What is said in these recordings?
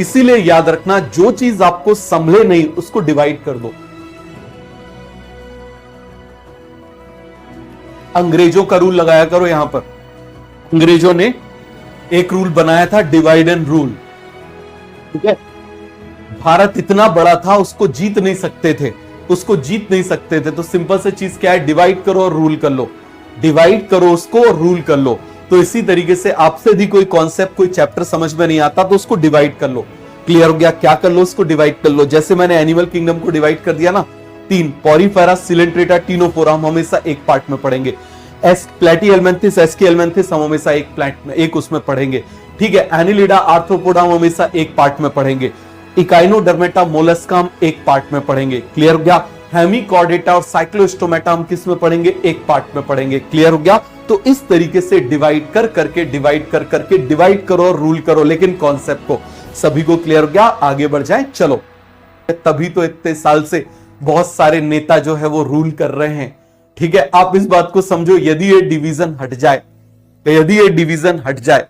इसीलिए याद रखना, जो चीज आपको संभले नहीं उसको डिवाइड कर दो। अंग्रेजों का रूल लगाया करो यहां पर। अंग्रेजों ने एक रूल बनाया था, डिवाइड एंड रूल। ठीक है, भारत इतना बड़ा था, उसको जीत नहीं सकते थे, तो सिंपल से चीज क्या है, डिवाइड करो और रूल कर लो, डिवाइड करो उसको और रूल कर लो। तो इसी तरीके से आपसे भी कोई कॉन्सेप्ट, कोई चैप्टर समझ में नहीं आता तो उसको डिवाइड कर लो। क्लियर हो गया? क्या कर लो? उसको डिवाइड कर लो। जैसे मैंने एनिमल किंगडम को डिवाइड कर दिया ना, 3, पॉरीफेरा, सिलेंट्रेटा, टीनोफोरा हम हमेशा एक पार्ट में पढ़ेंगे। प्लेटीहेल्मिन्थिस, एस्कीहेल्मिन्थिस हम हमेशा एक प्लांट में, एक उसमें पढ़ेंगे। ठीक है, एनिलिडा, आर्थ्रोपोडा हम हमेशा एक पार्ट में पढ़ेंगे। इकाइनोडर्मेटा, मोलस्का हम एक पार्ट में पढ़ेंगे। क्लियर हो गया? हेमिकॉर्डेटा और साइक्लोस्टोमेटा हम किस में पढ़ेंगे? एक पार्ट में पढ़ेंगे। क्लियर हो गया? तो इस तरीके से डिवाइड कर करके डिवाइड करो और रूल करो, लेकिन कॉन्सेप्ट को। सभी को क्लियर हो गया? आगे बढ़ जाए, चलो। तभी तो इतने साल से बहुत सारे नेता जो है वो रूल कर रहे हैं। ठीक है, आप इस बात को समझो, यदि ये डिवीजन हट जाए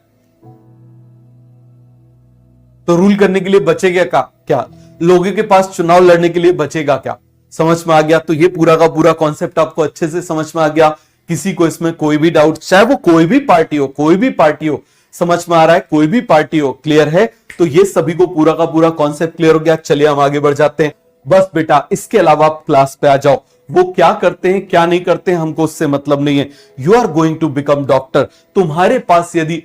तो रूल करने के लिए बचेगा क्या? लोगों के पास चुनाव लड़ने के लिए बचेगा क्या? समझ में आ गया? तो ये पूरा का पूरा कॉन्सेप्ट आपको अच्छे से समझ में आ गया। किसी को इसमें कोई भी डाउट, चाहे वो कोई भी पार्टी हो, समझ में आ रहा है? कोई भी पार्टी हो, क्लियर है? तो ये सभी को पूरा का पूरा कॉन्सेप्ट क्लियर हो गया। चलिए हम आगे बढ़ जाते हैं। बस बेटा, इसके अलावा आप क्लास पे आ जाओ। वो क्या करते हैं क्या नहीं करते हैं हमको उससे मतलब नहीं है। You are going to become doctor. तुम्हारे पास यदि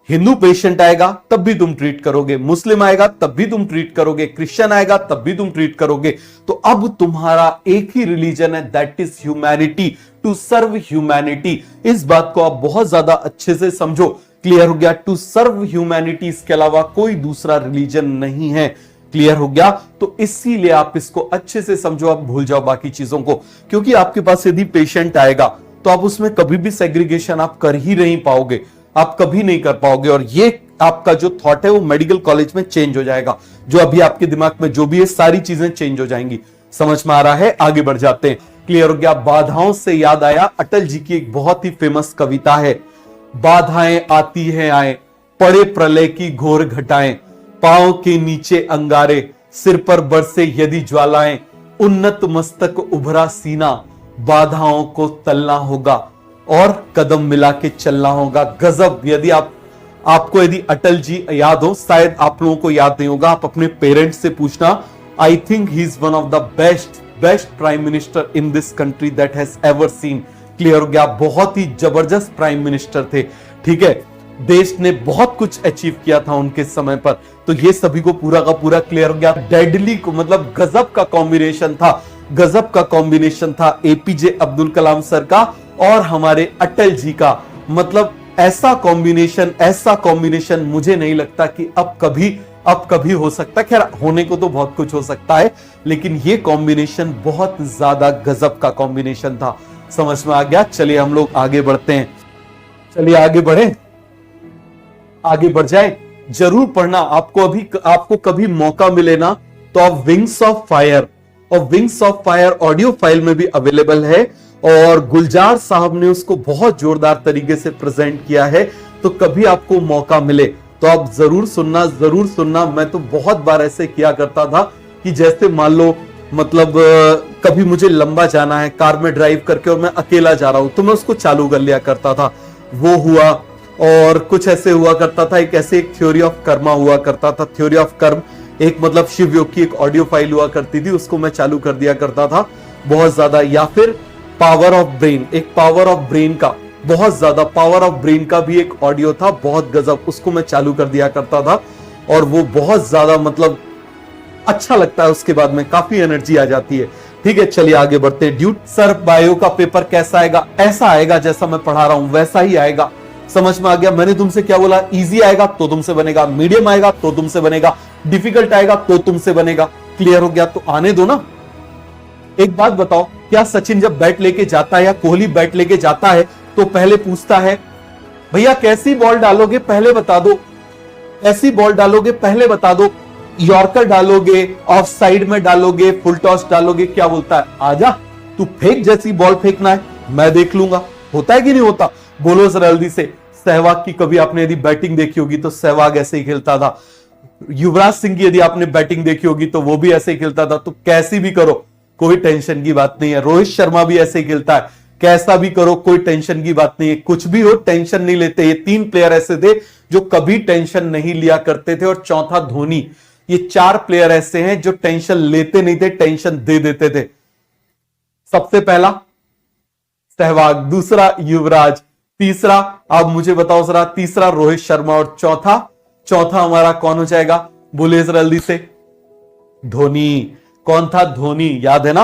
हिंदू पेशेंट आएगा तब भी तुम ट्रीट करोगे, मुस्लिम आएगा तब भी तुम ट्रीट करोगे, क्रिश्चियन आएगा तब भी तुम ट्रीट करोगे। तो अब तुम्हारा एक ही रिलीजन है, that is humanity, to serve humanity. इस बात को आप बहुत ज्यादा अच्छे से समझो। क्लियर हो गया? टू सर्व ह्यूमैनिटी, इसके अलावा कोई दूसरा रिलीजन नहीं है। क्लियर हो गया? तो इसीलिए आप इसको अच्छे से समझो, आप भूल जाओ बाकी चीजों को, क्योंकि आपके पास यदि पेशेंट आएगा तो आप उसमें कभी भी सेग्रीगेशन आप कर ही नहीं पाओगे, आप कभी नहीं कर पाओगे। और ये आपका जो थॉट है वो मेडिकल कॉलेज में चेंज हो जाएगा। जो अभी आपके दिमाग में जो भी है सारी चीजें चेंज हो जाएंगी। समझ में आ रहा है? आगे बढ़ जाते हैं। क्लियर हो गया? बाधाओं से याद आया, अटल जी की एक बहुत ही फेमस कविता है। बाधाएं आती हैं आए, पड़े प्रलय की घोर घटाएं, पांव के नीचे अंगारे, सिर पर बरसे यदि ज्वालाएं, उन्नत मस्तक उभरा सीना, बाधाओं को तलना होगा और कदम मिला के चलना होगा। गजब! यदि आपको यदि अटल जी याद हो, शायद आप लोगों को याद नहीं होगा, आप अपने पेरेंट्स से पूछना। I think he is one of the best prime minister in this country that has ever seen. Clear हो गया? बहुत ही जबरदस्त प्राइम मिनिस्टर थे। ठीक है, देश ने बहुत कुछ अचीव किया था उनके समय पर। तो ये सभी को पूरा का पूरा क्लियर हो गया। डेडली को मतलब गजब का कॉम्बिनेशन था एपीजे अब्दुल कलाम सर का और हमारे अटल जी का। मतलब ऐसा कॉम्बिनेशन मुझे नहीं लगता कि अब कभी हो सकता है। खैर, होने को तो बहुत कुछ हो सकता है, लेकिन ये कॉम्बिनेशन बहुत ज्यादा गजब का कॉम्बिनेशन था। समझ में आ गया? चलिए हम लोग आगे बढ़ते हैं। चलिए आगे बढ़ जाए। जरूर पढ़ना। आपको कभी मौका मिले ना तो आप wings of fire audio file में भी अवेलेबल है, और गुलजार साहब ने उसको बहुत जोरदार तरीके से प्रेजेंट किया है। तो कभी आपको मौका मिले तो आप जरूर सुनना। मैं तो बहुत बार ऐसे किया करता था कि जैसे मान लो मतलब कभी मुझे लंबा जाना है कार में ड्राइव करके और मैं अकेला जा रहा हूं तो मैं उसको चालू कर लिया करता था। वो हुआ, और कुछ ऐसे हुआ करता था। एक थ्योरी ऑफ कर्मा हुआ करता था। थ्योरी ऑफ कर्म एक मतलब शिव योग की एक ऑडियो फाइल हुआ करती थी, उसको मैं चालू कर दिया करता था बहुत ज्यादा। या फिर पावर ऑफ ब्रेन का बहुत ज्यादा, पावर ऑफ ब्रेन का भी एक ऑडियो था बहुत गजब, उसको मैं चालू कर दिया करता था। और वो बहुत ज्यादा मतलब अच्छा लगता है, उसके बाद में काफी एनर्जी आ जाती है। ठीक है, चलिए आगे बढ़ते हैं। ड्यूट सर, बायो का पेपर कैसा आएगा? ऐसा आएगा जैसा मैं पढ़ा रहा हूं वैसा ही आएगा। समझ में आ गया? मैंने तुमसे क्या बोला? इजी आएगा तो तुमसे बनेगा, मीडियम आएगा तो तुमसे बनेगा, डिफिकल्ट आएगा तो तुमसे बनेगा। क्लियर हो गया? तो आने दो ना। एक बात बताओ, क्या सचिन जब बैट लेके जाता है या कोहली बैट लेके जाता है तो पहले पूछता है भैया कैसी बॉल डालोगे पहले बता दो, कैसी बॉल डालोगे पहले बता दो, यॉर्कर डालोगे, ऑफ साइड में डालोगे, फुल टॉस डालोगे? क्या बोलता है? आजा तू फेंक, जैसी बॉल फेंकना है मैं देख लूंगा। होता है कि नहीं होता? बोलो जरा जल्दी से। सहवाग की कभी आपने यदि बैटिंग देखी होगी तो सहवाग ऐसे ही खेलता था। युवराज सिंह की यदि आपने बैटिंग देखी होगी तो वो भी ऐसे ही खेलता था, तो कैसी भी करो कोई टेंशन की बात नहीं है। रोहित शर्मा भी ऐसे ही खेलता है, कैसा भी करो कोई टेंशन की बात नहीं है, कुछ भी हो टेंशन नहीं लेते। ये 3 प्लेयर ऐसे थे जो कभी टेंशन नहीं लिया करते थे। और चौथा धोनी। ये 4 प्लेयर ऐसे हैं जो टेंशन लेते नहीं थे, टेंशन दे देते थे। सबसे पहला सहवाग, दूसरा युवराज, तीसरा आप मुझे बताओ जरा, तीसरा रोहित शर्मा, और चौथा हमारा कौन हो जाएगा? बोलिए जरा जल्दी से। धोनी। कौन था? धोनी, याद है ना?